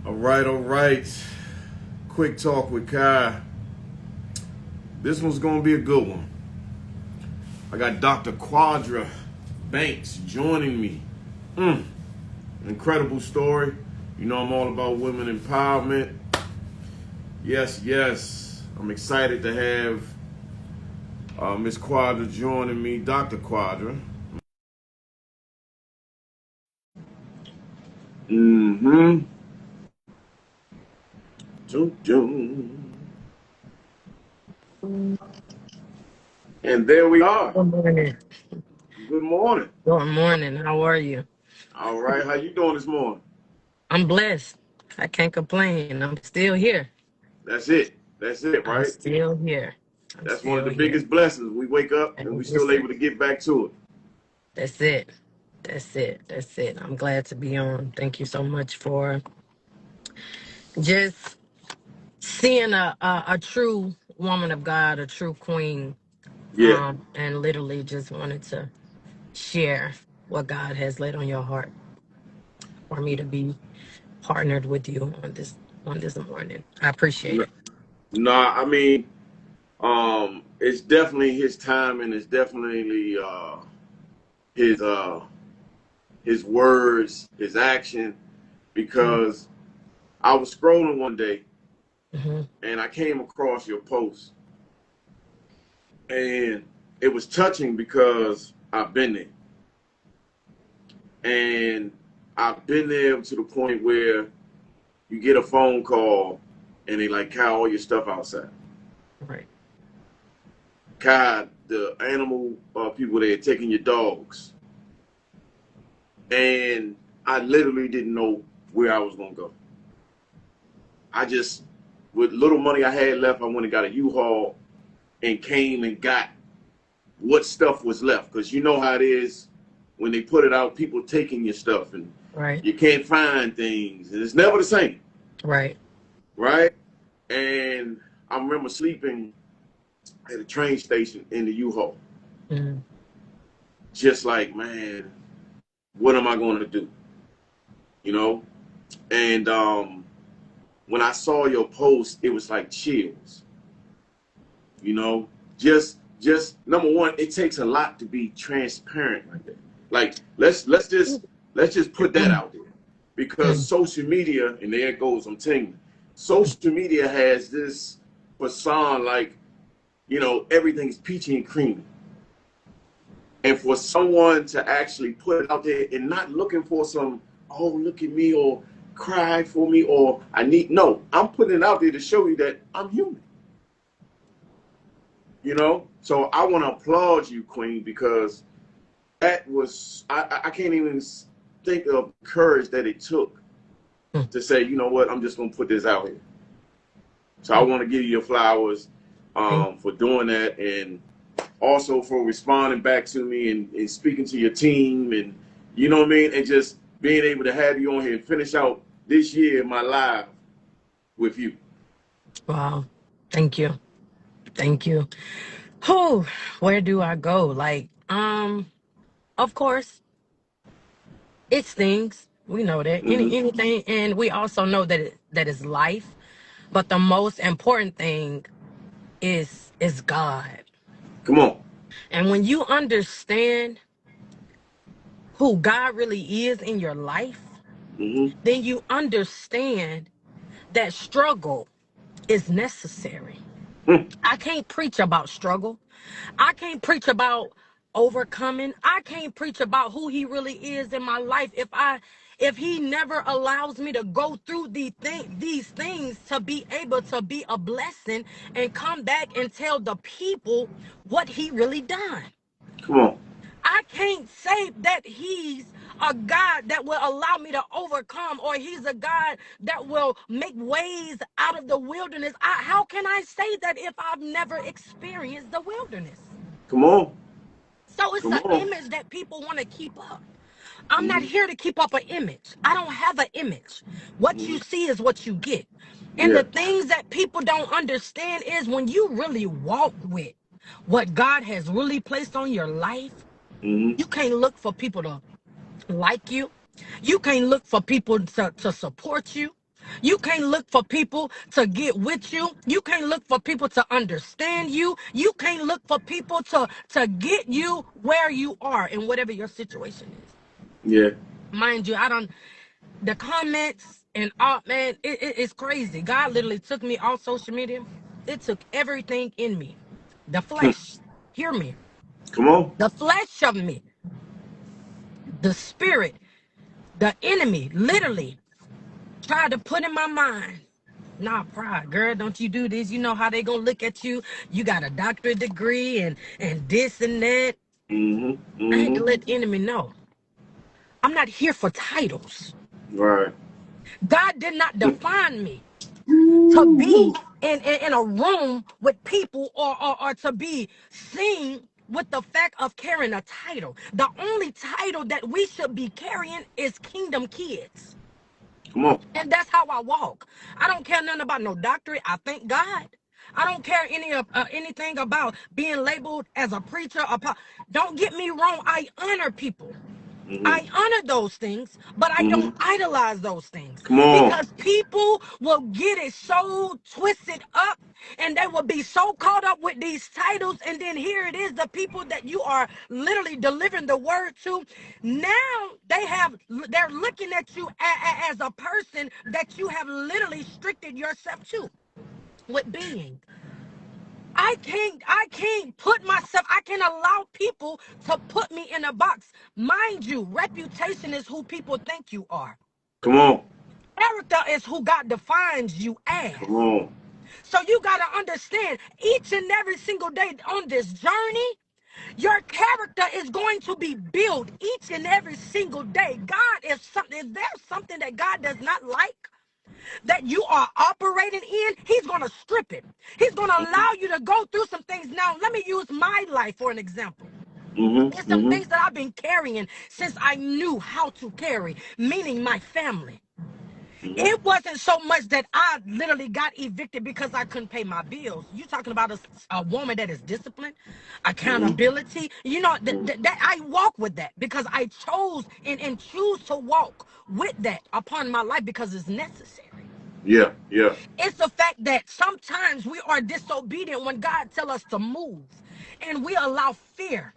All right, all right. Quick talk with Kai. This one's gonna be a good one. I got Dr. Quandra Banks joining me. Incredible story. You know I'm all about women empowerment. Yes, yes. I'm excited to have Miss Quandra joining me, Dr. Quandra. Mm-hmm. Doom, doom. And there we are. Good morning. Good morning. Good morning. How are you? All right, how you doing this morning? I'm blessed. I can't complain. I'm still here. That's it. That's it, I'm right? still here. I'm That's one of still the here. biggest blessings. We wake up and we And still listen, able to get back to it. that's it. That's it. That's it. I'm glad to be on. Thank you so much for just seeing a true woman of God, a true queen, Yeah. and literally just wanted to share what God has laid on your heart for me to be partnered with you on this morning. I appreciate No, it. nah, I mean, it's definitely his time and it's definitely his his words, his action. Because I was scrolling one day Mm-hmm. and I came across your post, and it was touching because I've been there, and I've been there to the point where you get a phone call and they like, Kyle, all your stuff outside. Right. Kyle, the animal people there taking your dogs. And I literally didn't know where I was going to go. I just, with little money I had left, I went and got a U-Haul and came and got what stuff was left. Because you know how it is when they put it out, people taking your stuff and Right. you can't find things. And it's never the same, Right. right? And I remember sleeping at a train station in the U-Haul. Mm-hmm. Just like, man, what am I going to do? You know? And when I saw your post, it was like chills. You know? Just number one, it takes a lot to be transparent like that. Like let's just put that out there. Because social media, and there it goes, I'm telling you, social media has this facade like, everything's peachy and creamy. And for someone to actually put it out there and not looking for some, oh, look at me, or cry for me, or no, I'm putting it out there to show you that I'm human, So I want to applaud you, Queen, because that was, I can't even think of courage that it took to say, you know what, I'm just going to put this out here. So I want to give you your flowers for doing that, and also for responding back to me and speaking to your team, and you know what I mean, and just being able to have you on here and finish out this year my live with you. Wow. Thank you. Thank you. Who? Where do I go? Of course, it's things. We know that. Hmm. Anything, and we also know that is life. But the most important thing is God. Come on. And when you understand who God really is in your life, Hmm. then you understand that struggle is necessary. I can't preach about struggle. I can't preach about overcoming. I can't preach about who he really is in my life if he never allows me to go through these things to be able to be a blessing and come back and tell the people what he really done. Come on. I can't say that he's a God that will allow me to overcome, or he's a God that will make ways out of the wilderness. How can I say that if I've never experienced the wilderness? Come on. So it's Come an on. image that people want to keep up. I'm not Hmm. here to keep up an image. I don't have an image. What Hmm. you see is what you get. And Yeah. the things that people don't understand is when you really walk with what God has really placed on your life, Hmm. you can't look for people to like you. You can't look for people to support you. You can't look for people to get with you. You can't look for people to understand you. You can't look for people to get you where you are in whatever your situation is. Yeah. Mind you, I don't the comments and all, man, it's crazy. God literally took me off social media. It took everything in me. The flesh. Hear me. Come on. The flesh of me. The spirit. The enemy literally tried to put in my mind. Nah, pride, girl, don't you do this. You know how they gonna look at you. You got a doctorate degree and this and that. Mm-hmm. I had to Mm-hmm. let the enemy know. I'm not here for titles. Right. God did not define me to Woo-hoo. be in a room with people or to be seen with the fact of carrying a title. The only title that we should be carrying is kingdom kids. Come on. And that's how I walk. I don't care nothing about no doctorate. I thank God. I don't care anything about being labeled as a preacher. Don't get me wrong. I honor people. Mm-hmm. I honor those things, but I Mm-hmm. don't idolize those things Come on. because people will get it so twisted up and they will be so caught up with these titles. And then here it is, the people that you are literally delivering the word to. Now they're looking at you as a person that you have literally restricted yourself to with being. I can't put myself, I can't allow people to put me in a box. Mind you, reputation is who people think you are. Come on. Character is who God defines you Come as. on. So you got to understand each and every single day on this journey, your character is going to be built each and every single day. Is there something that God does not like that you are operating in? He's going to strip it. He's going to allow you to go through some things. Now, let me use my life for an example. There's Mm-hmm. some Mm-hmm. things that I've been carrying since I knew how to carry, meaning my family. Mm-hmm. It wasn't so much that I literally got evicted because I couldn't pay my bills. You talking about a woman that is disciplined, Mm-hmm. accountability. You know, Mm-hmm. that I walk with that because I chose and choose to walk with that upon my life because it's necessary. Yeah. Yeah. It's the fact that sometimes we are disobedient when God tell us to move and we allow fear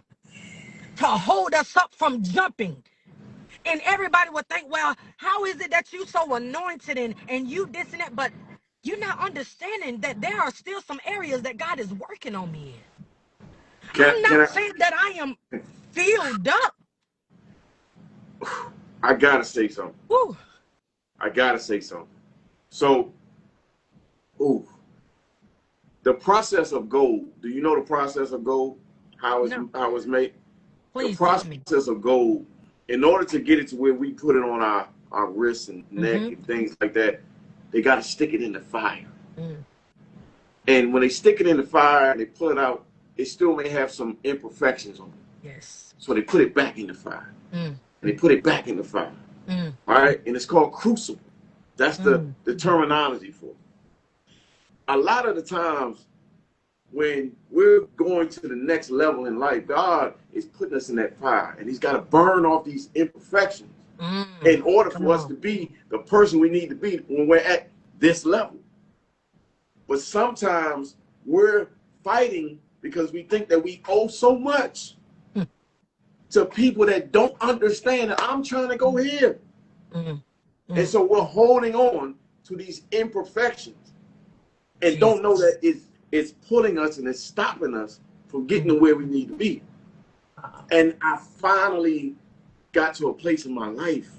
to hold us up from jumping. And everybody would think, well, how is it that you so anointed and you this and that? But you're not understanding that there are still some areas that God is working on me in. I'm Can not saying that I am filled up. I gotta say something. Woo, I gotta say something. So, ooh, the process of gold. Do you know the process of gold? no, How it's made? The please teach me. process of gold. In order to get it to where we put it on our wrists and neck Mm-hmm. and things like that, they got to stick it in the fire. Mm, And when they stick it in the fire and they pull it out, it still may have some imperfections on it. yes. So they put it back in the fire. Mm, And they put it back in the fire. mm, All right? And it's called crucible. That's mm, the terminology for it. A lot of the times when we're going to the next level in life, God is putting us in that fire. And He's got to burn off these imperfections mm. in order Come for us on. to be the person we need to be when we're at this level. But sometimes we're fighting because we think that we owe so much Mm, to people that don't understand that I'm trying to go here. mm, And mm. so we're holding on to these imperfections and don't know Jesus. that it's pulling us and it's stopping us from getting to Mm. where we need to be. Wow. And I finally got to a place in my life.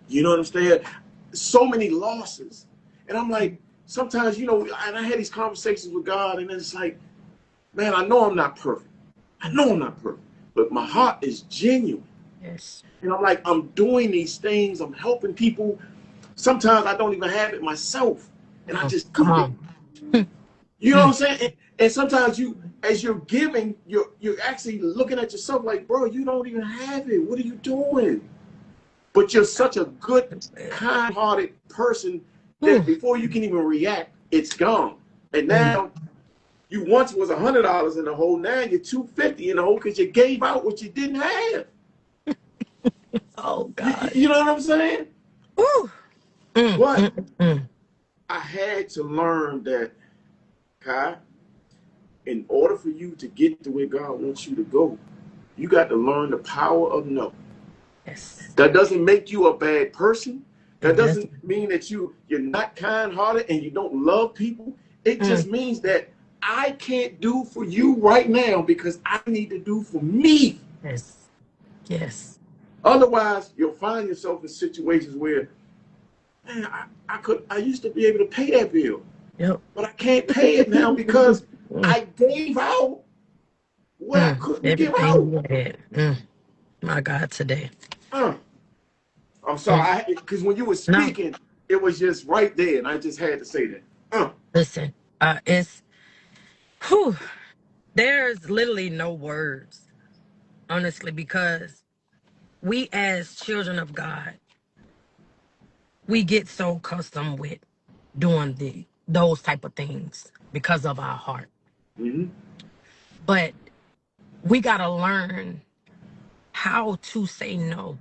You know what I'm saying? So many losses. And I'm like, sometimes, and I had these conversations with God, and it's like, man, I know I'm not perfect. I know I'm not perfect. But my heart is genuine. Yes. And I'm like, I'm doing these things. I'm helping people. Sometimes I don't even have it myself. And I Mm. just Come give it. on. Mm, You know what mm. I'm saying? And sometimes as you're giving, you're actually looking at yourself like, bro, you don't even have it. What are you doing? But you're such a good, kind-hearted person that Ooh. before you can even react, it's gone. And Mm. now you once was $100 in the hole. Now you're $250 in the hole because you gave out what you didn't have. Oh You, God. you know what I'm saying? Ooh. Mm, But mm, mm. I had to learn that, Kai, in order for you to get to where God wants you to go, you got to learn the power of no. Yes. That doesn't make you a bad person. It That doesn't. doesn't mean that you're not kind-hearted and you don't love people. It just Mm, means that I can't do for you right now because I need to do for me. yes. Yes. Otherwise, you'll find yourself in situations where, man, I used to be able to pay that bill, Yep. but I can't pay it now because Mm, I gave out what I mm. couldn't give Everything out. you had. My God, today. Uh, I'm Mm. sorry, because when you were No, speaking, it was just right there, and I just had to say that. listen. It's whew, there's literally no words, honestly, because we as children of God, we get so accustomed with doing those type of things because of our heart. Mm-hmm. But we gotta learn how to say no.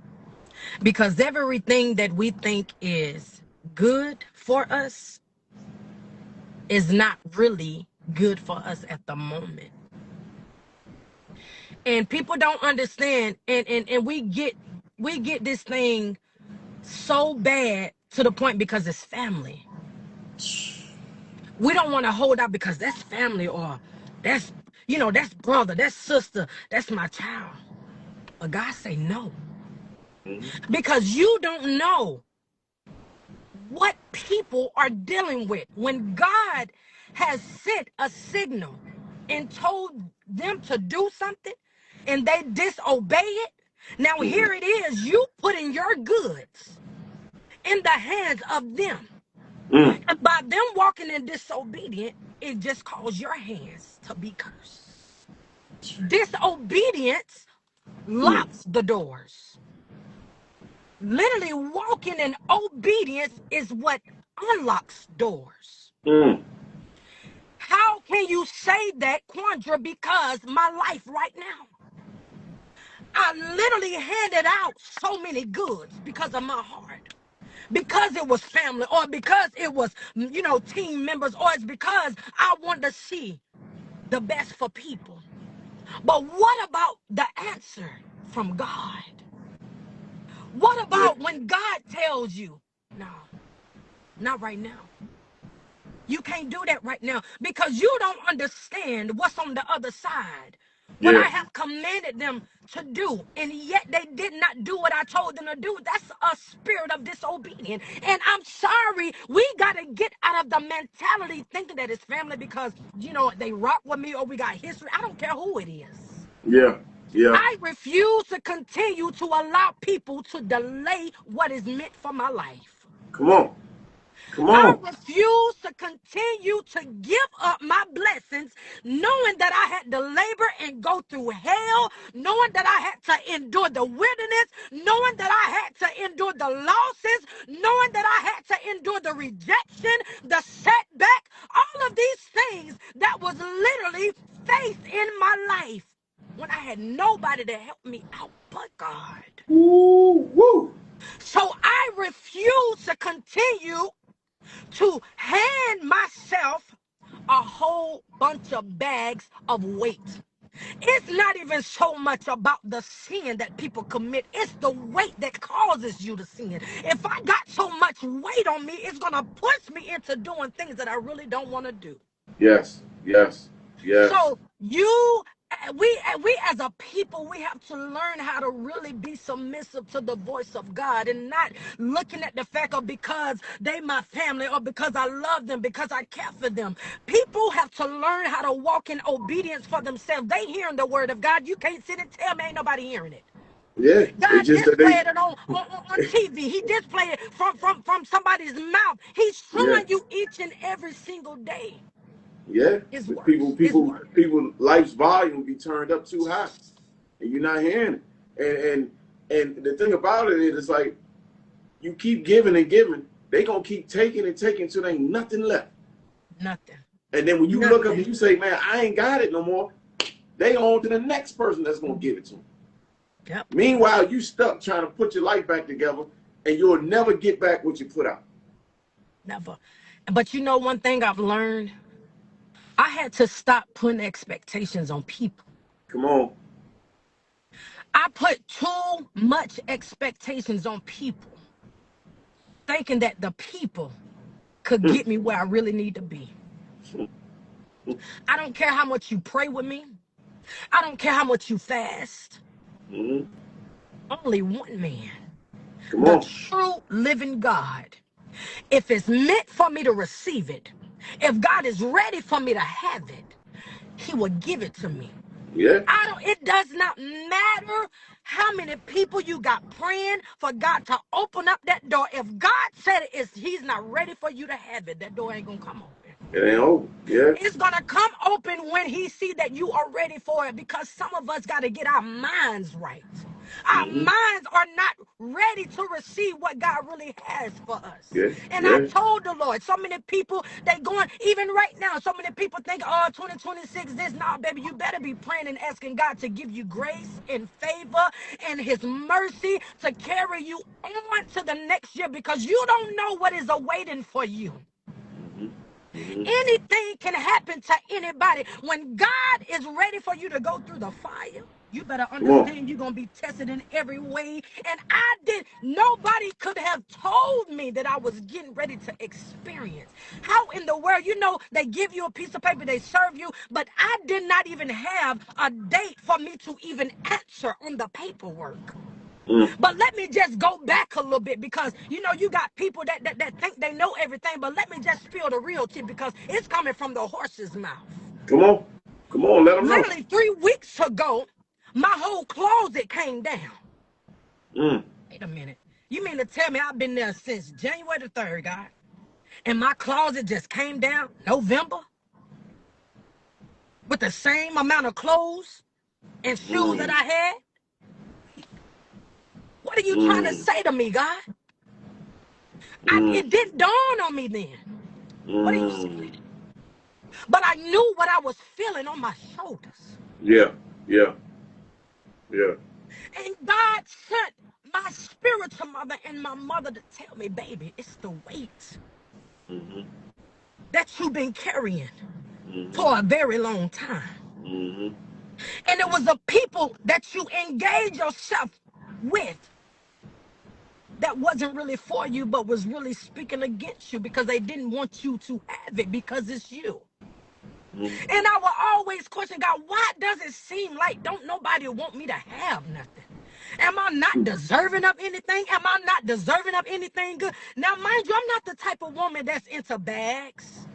Because everything that we think is good for us is not really good for us at the moment. And people don't understand, and we get this thing so bad to the point because it's family. We don't want to hold out because that's family, or that's that's brother, that's sister, that's my child. But God say no. Mm-hmm. Because you don't know what people are dealing with. When God has sent a signal and told them to do something and they disobey it, now Mm-hmm. here it is, you putting your goods in the hands of them. Mm. And by them walking in disobedience, it just caused your hands to be cursed. Disobedience Mm. locks the doors. Literally walking in obedience is what unlocks doors. Mm. How can you say that, Quandra? Because my life right now, I literally handed out so many goods because of my heart. Because it was family, or because it was, team members, or it's because I want to see the best for people. But what about the answer from God? What Yeah. about when God tells you, no, not right now? You can't do that right now because you don't understand what's on the other side. What I Yeah. have commanded them to do, and yet they did not do what I told them to do. That's a spirit of disobedience. And I'm sorry, we got to get out of the mentality thinking that it's family because, they rock with me or we got history. I don't care who it is. Yeah. Yeah. I refuse to continue to allow people to delay what is meant for my life. Come on. Come I on. refuse to continue to give up my blessings, knowing that I had to labor and go through hell, knowing that I had to endure the wilderness, knowing that I had to endure the losses, knowing that I had to endure the rejection, the setback, all of these things that was literally faith in my life when I had nobody to help me out but God. Woo. Woo. So I refuse to continue to hand myself a whole bunch of bags of weight. It's not even so much about the sin that people commit. It's the weight that causes you to sin. If I got so much weight on me, it's going to push me into doing things that I really don't want to do. Yes. Yes. Yes. So we as a people, we have to learn how to really be submissive to the voice of God and not looking at the fact of because they my family or because I love them, because I care for them. People have to learn how to walk in obedience for themselves. They hearing the word of God. You can't sit and tell me ain't nobody hearing it. Yeah. It's God just that they. displayed it on TV. He displayed it from somebody's mouth. He's Yeah. showing you each and every single day Yeah. his But works, his word. life's volume be turned up too high, and you're not hearing it. And the thing about it is, it's like you keep giving and giving, they gonna keep taking and taking till there ain't nothing left. Nothing. And then when you look up and Nothing. you say, "Man, I ain't got it no more," they on to the next person that's gonna give it to them. Yep. Meanwhile, you stuck trying to put your life back together, and you'll never get back what you put out. Never. But you know one thing I've learned? I had to stop putting expectations on people. Come on. I put too much expectations on people, thinking that the people could Mm, get me where I really need to be. I don't care how much you pray with me. I don't care how much you fast. mm, Only one man, come the on. true living God. If it's meant for me to receive it, if God is ready for me to have it, he will give it to me. Yeah. It does not matter how many people you got praying for God to open up that door. If God said he's not ready for you to have it, that door ain't gonna come open. It ain't over. Yeah. It's gonna come open when he see that you are ready for it, because some of us got to get our minds right. Our Mm-hmm. minds are not ready to receive what God really has for us. Yeah. And I Yeah. told the Lord, so many people, they going, even right now, so many people think, oh, 2026, this. Nah, baby, you better be praying and asking God to give you grace and favor and his mercy to carry you on to the next year, because you don't know what is awaiting for you. Mm-hmm. Mm-hmm. Anything can happen to anybody. When God is ready for you to go through the fire, you better Come on. understand you're going to be tested in every way. And nobody could have told me that I was getting ready to experience. How in the world, they give you a piece of paper, they serve you, but I did not even have a date for me to even answer on the paperwork. Mm. But let me just go back a little bit, because you got people that think they know everything. But let me just spill the real tea, because it's coming from the horse's mouth. Come on. Come on. Let them know. Literally 3 weeks ago, my whole closet came down. Mm. Wait a minute. You mean to tell me I've been there since January the 3rd, God, and my closet just came down November with the same amount of clothes and shoes that Mm. I had? What are you trying to Mm. say to me, God? Mm. It didn't dawn on me then. What are you saying? Mm. But I knew what I was feeling on my shoulders. Yeah. Yeah. Yeah. And God sent my spiritual mother and my mother to tell me, baby, it's the weight Mm-hmm. that you've been carrying Mm-hmm. for a very long time. Mm-hmm. And it was the people that you engage yourself with that wasn't really for you, but was really speaking against you, because they didn't want you to have it because it's you. Mm-hmm. And I will always question God, why does it seem like don't nobody want me to have nothing? Am I not deserving of anything? Am I not deserving of anything good? Now, mind you, I'm not the type of woman that's into bags,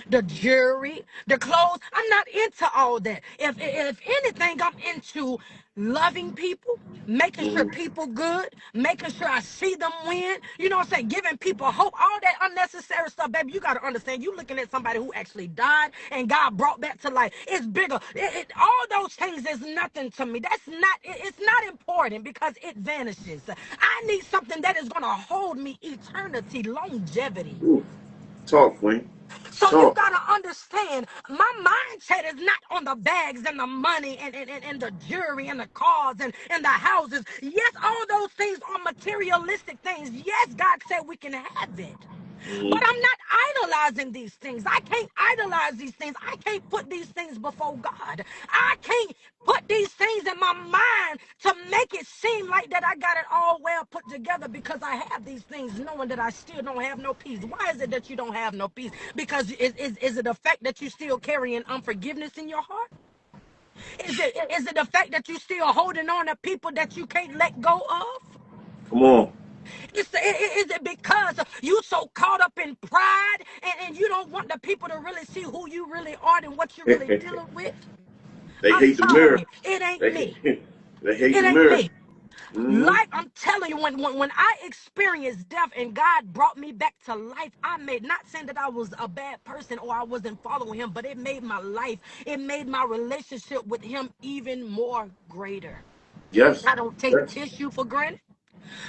the jewelry, the clothes. I'm not into all that. If anything, I'm into loving people, making sure Mm-hmm. people good, making sure I see them win. You know what I'm saying? Giving people hope. All that unnecessary stuff, baby. You got to understand. You looking at somebody who actually died and God brought back to life. It's bigger. All those things is nothing to me. That's not. It's not important, because it vanishes. I need something that is going to hold me eternity, longevity. Ooh. Talk, Queen. So you Talk. gotta understand, my mindset is not on the bags and the money and the jewelry and the cars and the houses. Yes, all those things are materialistic things. Yes, God said we can have it. But Mm-hmm. I'm not idolizing these things. I can't idolize these things. I can't put these things before God. I can't put these things in my mind to make it seem like that I got it all well put together, because I have these things knowing that I still don't have no peace. Why is it that you don't have no peace? Because is it the fact that you still carrying unforgiveness in your heart? Is it the fact that you still holding on to people that you can't let go of? Come on. Is it because you so caught up in pride, and you don't want the people to really see who you really are and what you're really They dealing with? I'm hate the telling mirror. you, it ain't They me. they hate It the ain't mirror. me. Mm-hmm. Like I'm telling you, when I experienced death and God brought me back to life, I made, not saying that I was a bad person or I wasn't following him, but it made my life, it made my relationship with him even more greater. Yes. I don't take Yes. tissue for granted.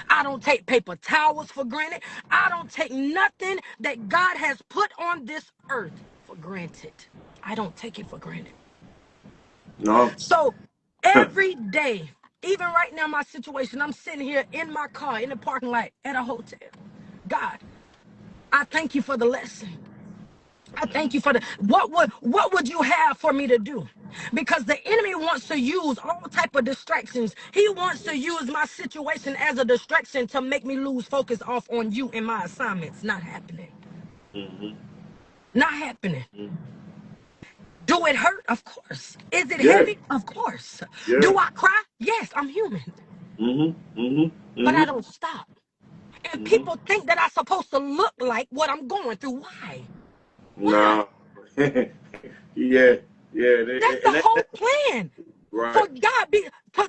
I don't take paper towels for granted. I don't take nothing that God has put on this earth for granted. I don't take it for granted. No. So every day, even right now, my situation, I'm sitting here in my car in the parking lot at a hotel. God, I thank you for the lesson. I thank you for the what would you have for me to do? Because the enemy wants to use all type of distractions. He wants to use my situation as a distraction to make me lose focus off on you and my assignments. Not happening. Mm-hmm. Not happening. Mm-hmm. Do it hurt? Of course. Is it Yeah. heavy? Of course. Yeah. Do I cry? Yes, I'm human. Mm-hmm. Mm-hmm. But I Mm-hmm. don't stop. And Mm-hmm. people think that I'm supposed to look like what I'm going through. Why? Why? Nah. Yeah. Yeah. That's the And whole plan. For right. God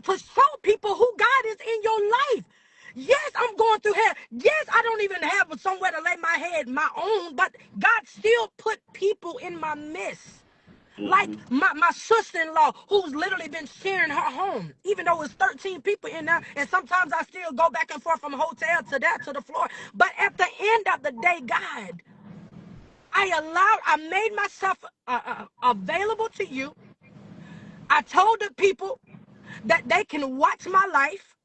to show people who God is in your life. Yes, I'm going through hell. Yes, I don't even have somewhere to lay my head, my own, but God still put people in my midst. Like Mm-hmm. my sister-in-law, who's literally been sharing her home, even though it's 13 people in there, and sometimes I still go back and forth from hotel to that to the floor. But at the end of the day, God, I made myself available to you. I told the people that they can watch my life.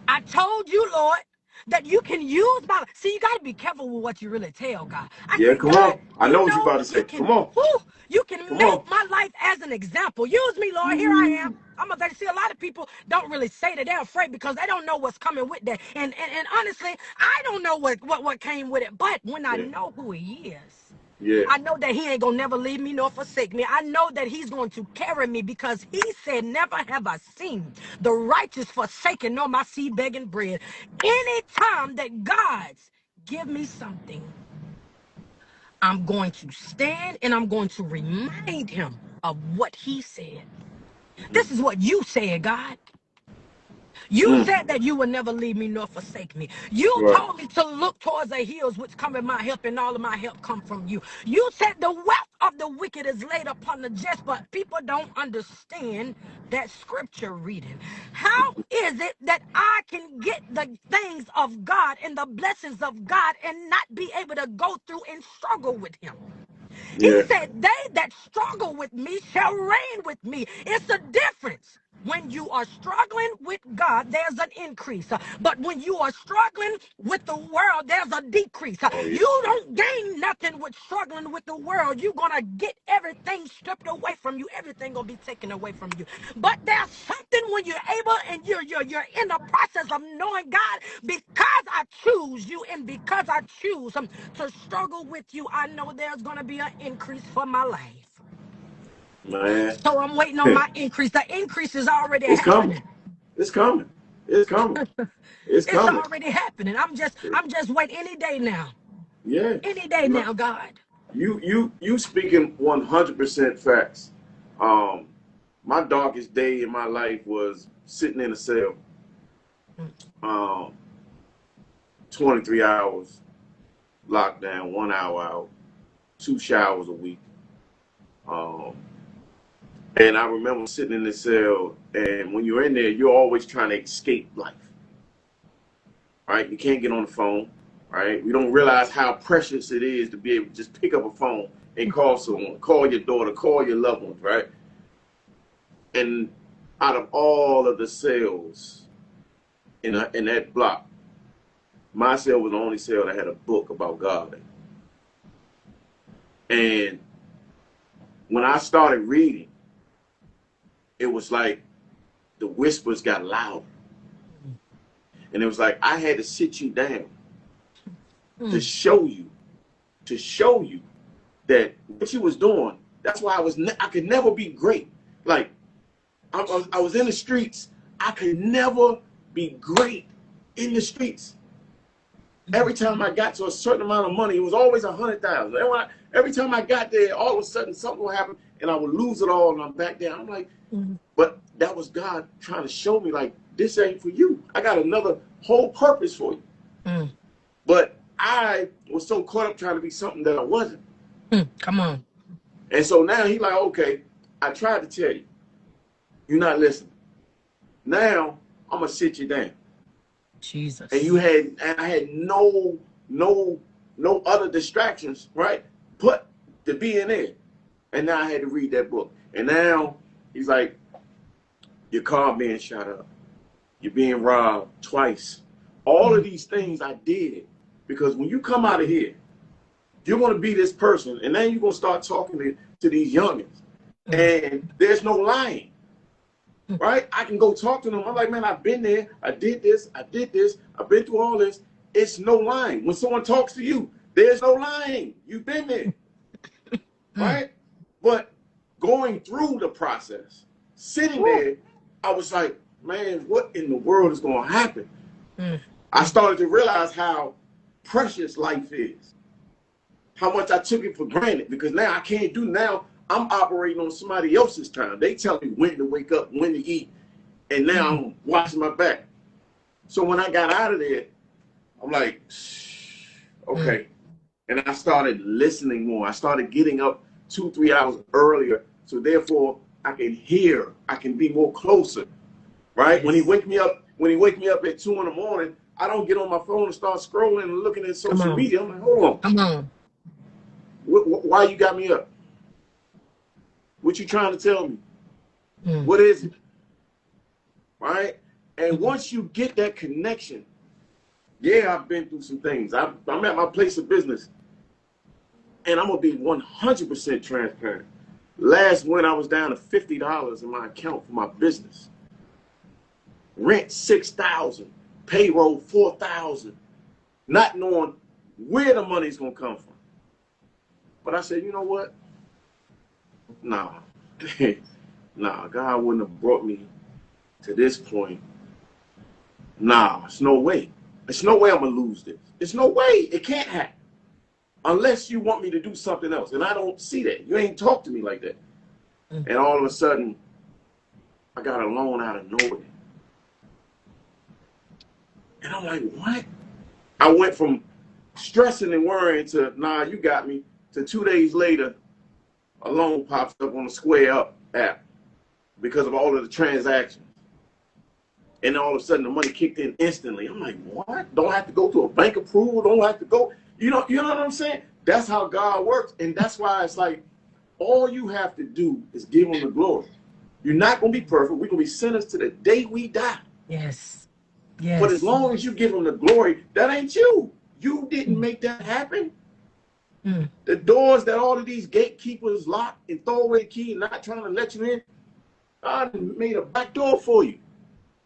I told you, Lord, that you can use my life. See, you got to be careful with what you really tell God. I Yeah. say, Come God, on. I know what you about to you say. can, Come on. whew, you can Come make on. my life as an example. Use me, Lord. Here I am. I'm gonna see a lot of people don't really say that they're afraid because they don't know what's coming with that. And honestly, I don't know what came with it. But when I Yeah. know who he is, Yeah. I know that he ain't gonna never leave me nor forsake me. I know that he's going to carry me because he said, never have I seen the righteous forsaken nor my seed begging bread. Anytime that God's give me something, I'm going to stand and I'm going to remind him of what he said. This is what you said, God. You Mm. said that you would never leave me nor forsake me. You Right. told me to look towards the hills which come in my help, and all of my help come from you. You said the wealth of the wicked is laid upon the just, but people don't understand that scripture reading. How is it that I can get the things of God and the blessings of God and not be able to go through and struggle with him? He Yeah. said, they that struggle with me shall reign with me. It's a difference. When you are struggling with God, there's an increase. But when you are struggling with the world, there's a decrease. Oh yeah. You don't gain nothing with struggling with the world. You're going to get everything stripped away from you. Everything going to be taken away from you. But there's something when you're able and you're in the process of knowing God, because I choose you and because I choose to struggle with you, I know there's going to be an increase for my life. Man. So I'm waiting on my increase. The increase is already It's coming. happening. It's coming. It's coming. It's It's coming. already happening. I'm just waiting any day now. Yeah. Any day No, now, God. you speaking 100% facts. Um, my darkest day in my life was sitting in a cell, Mm, um, 23 hours locked down, 1 hour out, 2 showers a week. Um, and I remember sitting in the cell, and when you're in there, you're always trying to escape life, right? You can't get on the phone, right? We don't realize how precious it is to be able to just pick up a phone and call someone, call your daughter, call your loved ones, right? And out of all of the cells in that block, my cell was the only cell that had a book about God. And when I started reading, it was like the whispers got louder. And it was like I had to sit you down to mm, show you, to show you that what you was doing. That's why I could never be great. Like I was in the streets. I could never be great in the streets. mm, Every time I got to a certain amount of money, it was always 100,000. Every time I got there, all of a sudden something would happen, and I would lose it all, and I'm back there. I'm like, mm, but that was God trying to show me, like, this ain't for you. I got another whole purpose for you. mm, But I was so caught up trying to be something that I wasn't. Come on. And so now he like, okay, I tried to tell you, you're not listening. Now I'm gonna sit you down. Jesus. And I had no other distractions, right? But to be in there. And now I had to read that book. And now he's like, your car being shot up. You're being robbed twice. All of Mm, these things I did. Because when you come out of here, you're going to be this person, and then you're going to start talking to these youngins. And there's no lying, right? I can go talk to them. I'm like, man, I've been there. I did this. I've been through all this. It's no lying. When someone talks to you, there's no lying. You've been there, right? But going through the process, sitting there, I was like, man, what in the world is going to happen? I started to realize how precious life is, how much I took it for granted, because now I can't do now. I'm operating on somebody else's time. They tell me when to wake up, when to eat, and now I'm watching my back. So when I got out of there, I'm like, okay. And I started listening more. I started getting up 2-3 hours earlier, so therefore I can hear. I can be more closer, right? When he wake me up at 2 in the morning, I don't get on my phone and start scrolling and looking at social media. I'm like, hold on. Come on. Why you got me up? What you trying to tell me? What is it? Right? And once you get that connection, yeah, I've been through some things. I'm at my place of business, and I'm going to be 100% transparent. Last winter, I was down to $50 in my account for my business. Rent $6,000, payroll $4,000, not knowing where the money's going to come from. But I said, you know what? Nah, God wouldn't have brought me to this point. Nah, it's no way. There's no way I'm going to lose this. It's no way. It can't happen. Unless you want me to do something else. And I don't see that. You ain't talk to me like that. And all of a sudden, I got a loan out of nowhere. And I'm like, what? I went from stressing and worrying to, nah, you got me, to 2 days later, a loan pops up on the Square Up app because of all of the transactions. And all of a sudden, the money kicked in instantly. I'm like, what? Don't have to go to a bank approval. Don't have to go. You know what I'm saying? That's how God works. And that's why it's like, all you have to do is give him the glory. You're not going to be perfect. We're going to be sinners to the day we die. Yes. But as long as you give him the glory, that ain't you. You didn't make that happen. The doors that all of these gatekeepers lock and throw away the key and not trying to let you in, God made a back door for you.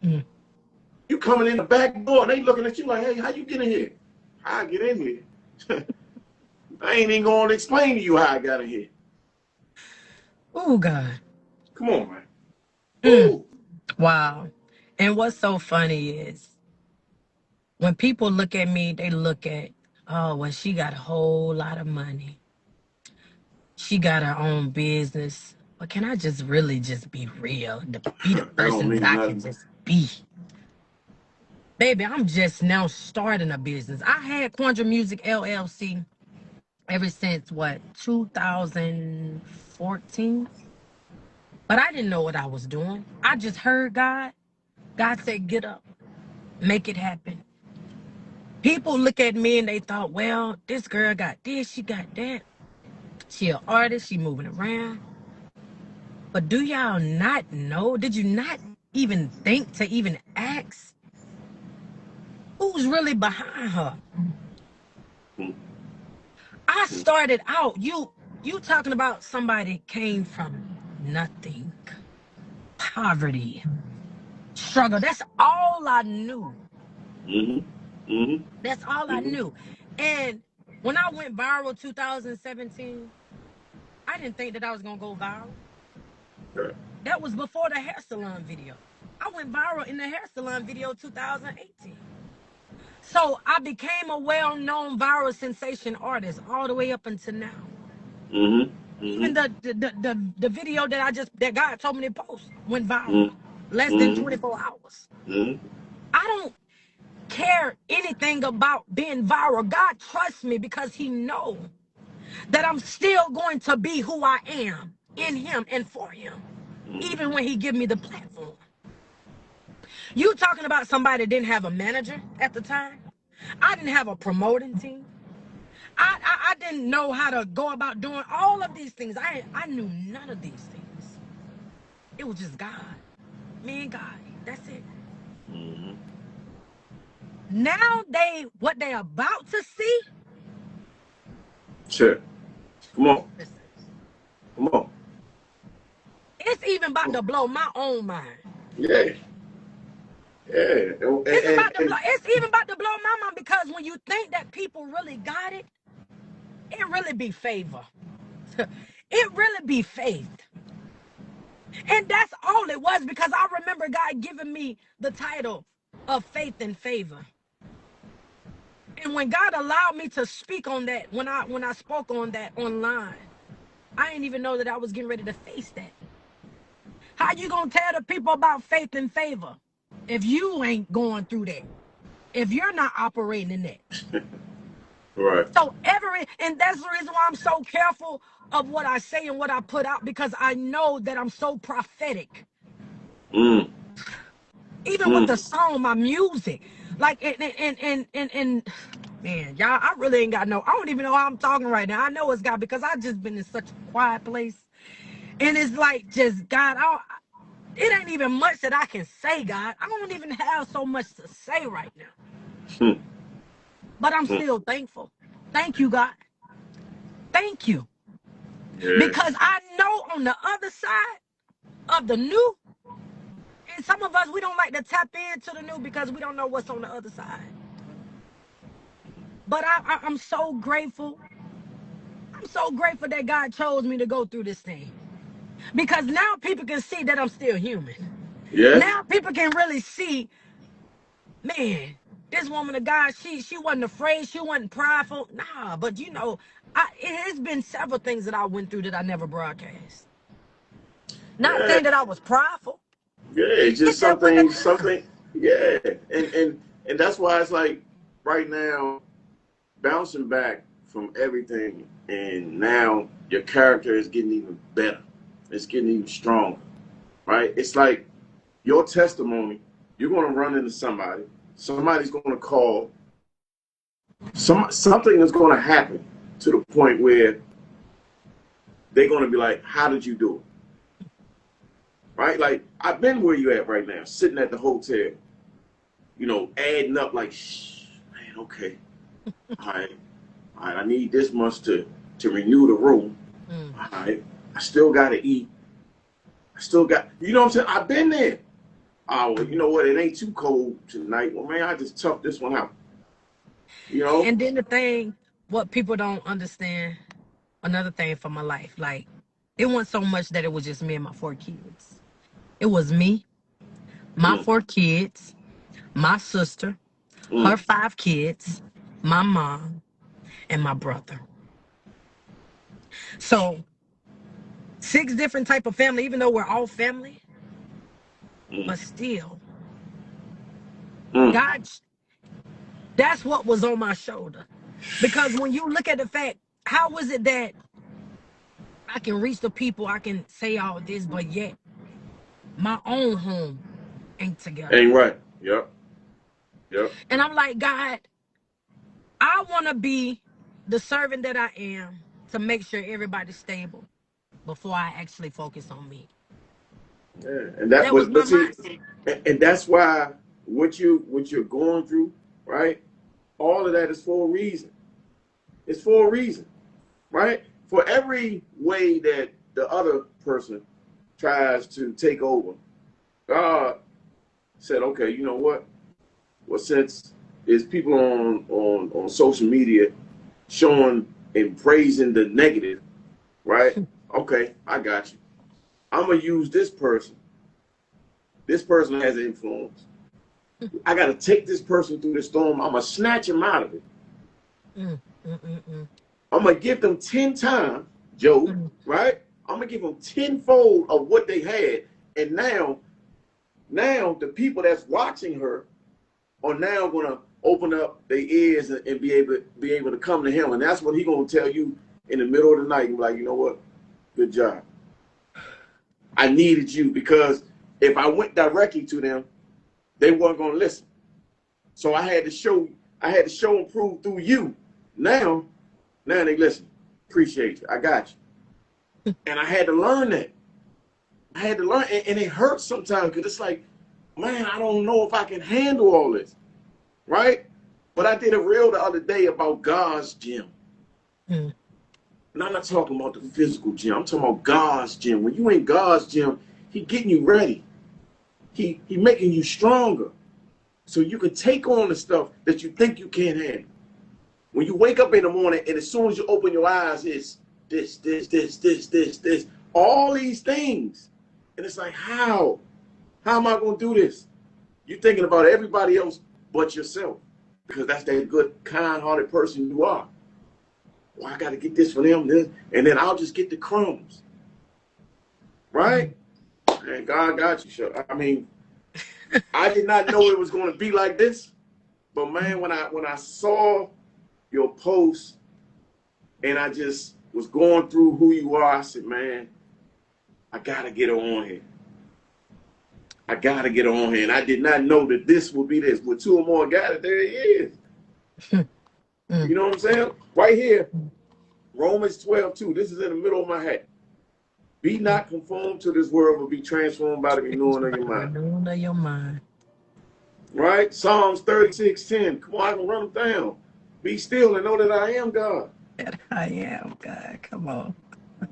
You coming in the back door, they looking at you like, hey, how you get in here? How I get in here? I ain't even going to explain to you how I got in here. Oh, God. Come on, man. Ooh. Wow. And what's so funny is when people look at me, they look at, oh, well, she got a whole lot of money. She got her own business. But can I just really just be real? Be the That don't person that mean I can nothing. just be. Baby, I'm just now starting a business. I had Quandra Music LLC ever since, 2014? But I didn't know what I was doing. I just heard God. God said, get up, make it happen. People look at me and they thought, well, this girl got this, she got that. She an artist, she moving around. But do y'all not know? Did you not even think to even ask who's really behind her? I started out, you talking about somebody came from nothing, poverty, struggle. That's all I knew. That's all I knew. And when I went viral 2017, I didn't think that I was going to go viral. That was before the hair salon video. I went viral in the hair salon video 2018. So I became a well-known viral sensation artist all the way up until now. Even the video that God told me to post went viral. Less than 24 hours. I don't care anything about being viral. God trusts me because he knows that I'm still going to be who I am in him and for him, even when he give me the platform. You talking about somebody that didn't have a manager at the time? I didn't have a promoting team. I didn't know how to go about doing all of these things. I knew none of these things. It was just God. Me and God. That's it. Now what they about to see, Sure. Come on. listen, Come on. it's even about to blow my own mind. Yeah. Yeah. It's even about to blow my mind, because when you think that people really got it, it really be favor. It really be faith. And that's all it was, because I remember God giving me the title of faith and favor. And when God allowed me to speak on that, when I spoke on that online, I didn't even know that I was getting ready to face that. How you gonna tell the people about faith and favor if you ain't going through that? If you're not operating in that? Right. And that's the reason why I'm so careful of what I say and what I put out, because I know that I'm so prophetic. Mm. Even with the Mm. song, my music, like and man, y'all, I really ain't got I don't even know how I'm talking right now. I know it's God, because I just been in such a quiet place, and it's like, just God, it ain't even much that I can say, God. I don't even have so much to say right now, Mm. but I'm Mm. still thankful. Thank you, God. Thank you. Yeah. Because I know on the other side of the new, and some of us, we don't like to tap into the new because we don't know what's on the other side. But I'm so grateful. I'm so grateful that God chose me to go through this thing. Because now people can see that I'm still human. Yeah. Now people can really see, man, this woman of God, she wasn't afraid. She wasn't prideful. Nah, but it has been several things that I went through that I never broadcast. Not Yeah. saying that I was prideful. Yeah. It's just It's just with the time. something. Yeah. And that's why it's like right now, bouncing back from everything, and now your character is getting even better. It's getting even stronger. Right? It's like your testimony, you're gonna run into somebody, somebody's gonna call, something is gonna happen to the point where they're gonna be like, how did you do it? Right? Like I've been where you at right now, sitting at the hotel, adding up like, shh, man, okay, all right, all right, I need this much to renew the room. Mm. All right, I still gotta eat. I still got, what I'm saying? I've been there. Oh, well, you know what? It ain't too cold tonight. Well, man, I just toughed this one out. You know? And then the thing, what people don't understand, another thing for my life, like, it wasn't so much that it was just me and my 4 kids. It was me, my Mm, 4 kids, my sister, her mm, 5 kids, my mom, and my brother. So 6 different type of family, even though we're all family, mm, but still, mm. God, that's what was on my shoulder. Because when you look at the fact, how was it that I can reach the people, I can say all this, but yet my own home ain't together? Ain't right. Yep. Yep. And I'm like, God, I want to be the servant that I am to make sure everybody's stable before I actually focus on me. Yeah. And that, That was my but see, mindset. and that's why what you're going through, right? All of that is for a reason. It's for a reason, right? For every way that the other person tries to take over, God said, okay, you know what? Well, since there's people on social media showing and praising the negative, right? Okay, I got you. I'm gonna use this person. This person has influence. I gotta take this person through the storm. I'm gonna snatch him out of it. Mm, mm, mm, mm, I'm gonna give them 10 times, Joe, mm. right? I'm gonna give them tenfold of what they had, and now the people that's watching her are now gonna open up their ears and be able to come to him, and that's what he gonna tell you in the middle of the night. He's like, you know what? Good job. I needed you because if I went directly to them, they weren't gonna listen. So I had to show and prove through you. Now they listen. Appreciate you. I got you. And I had to learn that. I had to learn, and it hurts sometimes because it's like, man, I don't know if I can handle all this, right? But I did a reel the other day about God's gym. Mm. And I'm not talking about the physical gym. I'm talking about God's gym. When you in God's gym, He getting you ready. He making you stronger. So you can take on the stuff that you think you can't handle. When you wake up in the morning and as soon as you open your eyes, it's this, all these things. And it's like, how? How am I going to do this? You're thinking about everybody else but yourself because that's that good, kind-hearted person you are. Well, I got to get this for them, and then I'll just get the crumbs. Right? And God got you, sure. I mean, I did not know it was going to be like this. But, man, when I saw your post and I just was going through who you are, I said, man, I got to get her on here. I got to get her on here. And I did not know that this would be this. With two or more gathered, there he is. You know what I'm saying? Right here, Romans 12:2. This is in the middle of my hat. Be not conformed to this world, but be transformed by the renewing of your mind. Renewing of your mind. Right? Psalms 36:10. Come on, I can run them down. Be still and know that I am God. That I am God. Come on.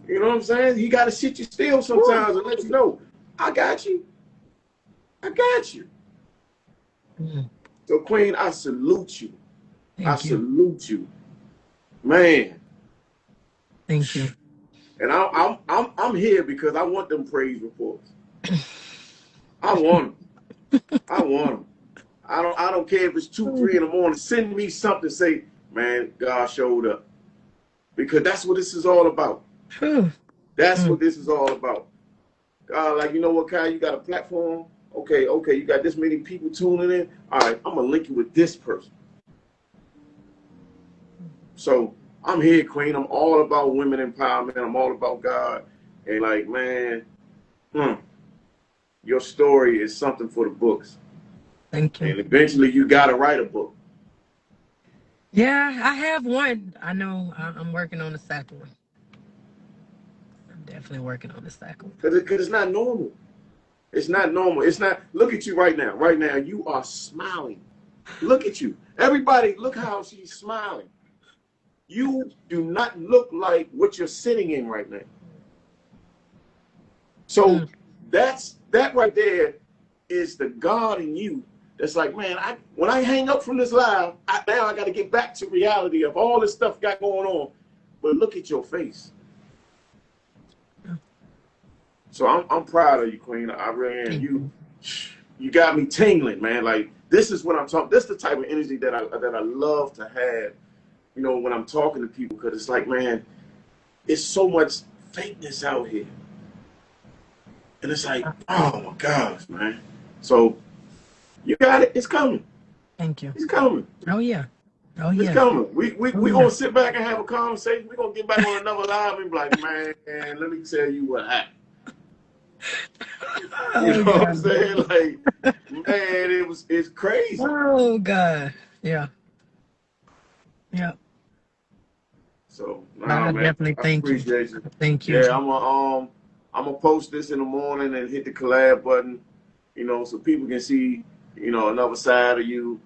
You know what I'm saying? He got to sit you still sometimes and let you know, I got you. I got you. So, Queen, I salute you. Thank you. Salute you. Man. Thank you. And I'm here because I want them praise reports. I want them. I want them. I don't care if it's 2, 3 in the morning. Send me something. Say, man, God showed up. Because that's what this is all about. That's what this is all about. Like, you know what, Kai? You got a platform. Okay. You got this many people tuning in. All right, I'm gonna link you with this person. So I'm here, Queen. I'm all about women empowerment. I'm all about God. And like, man, your story is something for the books. Thank you. And eventually you got to write a book. Yeah, I have one. I know I'm working on the second one. I'm definitely working on the second one. Because it's not normal. It's not normal. It's not. Look at you right now. Right now, you are smiling. Look at you. Everybody, look how she's smiling. You do not look like what you're sitting in right now. So that right there is the God in you. That's like, man, when I hang up from this live, now I got to get back to reality of all this stuff got going on. But look at your face. So I'm proud of you, Queen. I really am. You got me tingling, man. Like, this is what I'm talking. This is the type of energy that I love to have. You know, when I'm talking to people, because it's like, man, it's so much fakeness out here. And it's like, oh my gosh, man. So you got it. It's coming. Thank you. It's coming. Oh yeah. It's coming. We gonna sit back and have a conversation. We're gonna get back on another live and be like, man, let me tell you what happened. You know what I'm saying? Like, man, it's crazy. Oh God. Yeah. Yeah. So I man, definitely I thank you. appreciate you. Thank you. Yeah, I'm gonna post this in the morning and hit the collab button, you know, so people can see, you know, another side of you.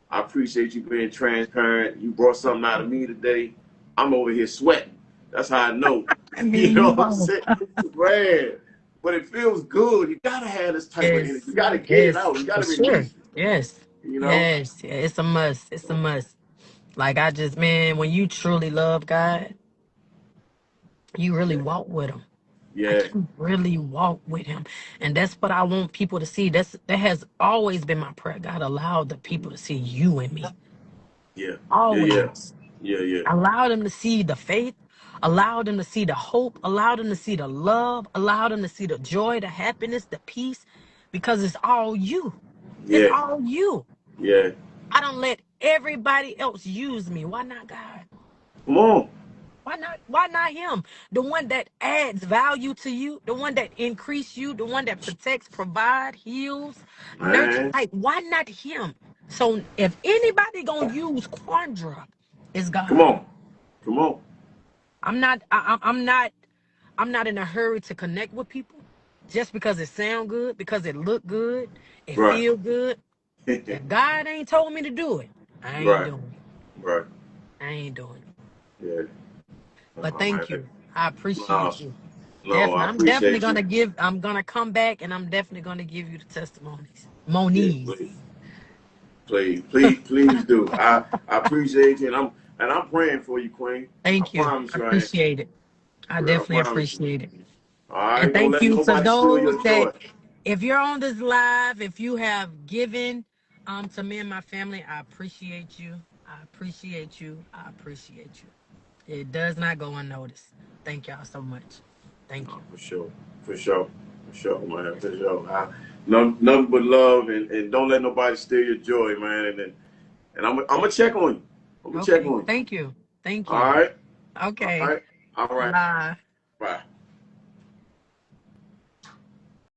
I appreciate you being transparent. You brought something out of me today. I'm over here sweating. That's how I know. I mean, you know what I'm saying? Man, but it feels good. You gotta have this type of energy. You gotta get it out. You gotta release it. Yes. You know? Yes. Yeah, it's a must. It's a must. Like man, when you truly love God, you really walk with him. Yeah. Like, you really walk with him. And that's what I want people to see. That has always been my prayer. God, allow the people to see you in me. Yeah. Always. Yeah. Allow them to see the faith. Allow them to see the hope. Allow them to see the love. Allow them to see the joy, the happiness, the peace. Because it's all you. Yeah. It's all you. Yeah. I don't let everybody else use me. Why not God? Come on. Why not him? The one that adds value to you, the one that increases you, the one that protects, provides, heals, nurtures. Like, why not him? So if anybody gonna use Quandra, it's God. Come on. I'm not in a hurry to connect with people just because it sound good, because it look good, it feel good. If God ain't told me to do it, I ain't Right. doing it. Right. I ain't doing it. Yeah. But Oh, thank man. you. I No, appreciate you. no, Definitely. I appreciate you. I'm gonna come back and I'm definitely gonna give you the testimonies. Yeah, Monies. please. Please do. I appreciate you, and I'm praying for you, Queen. I Thank you. promise I you, I am. appreciate it. I Well, I definitely promise you. appreciate it. All And right, don't thank let you to nobody steal those your that, joy. if you're on this live, if you have given to me and my family, I appreciate you. I appreciate you. I appreciate you. It does not go unnoticed. Thank y'all so much. Thank No, you. for sure, man, for sure. Nothing but love, and don't let nobody steal your joy, man. And I'm gonna check on you. I'm gonna check Okay. on you. Thank you. Thank All you. right, all Okay. right, all right. Bye. Bye.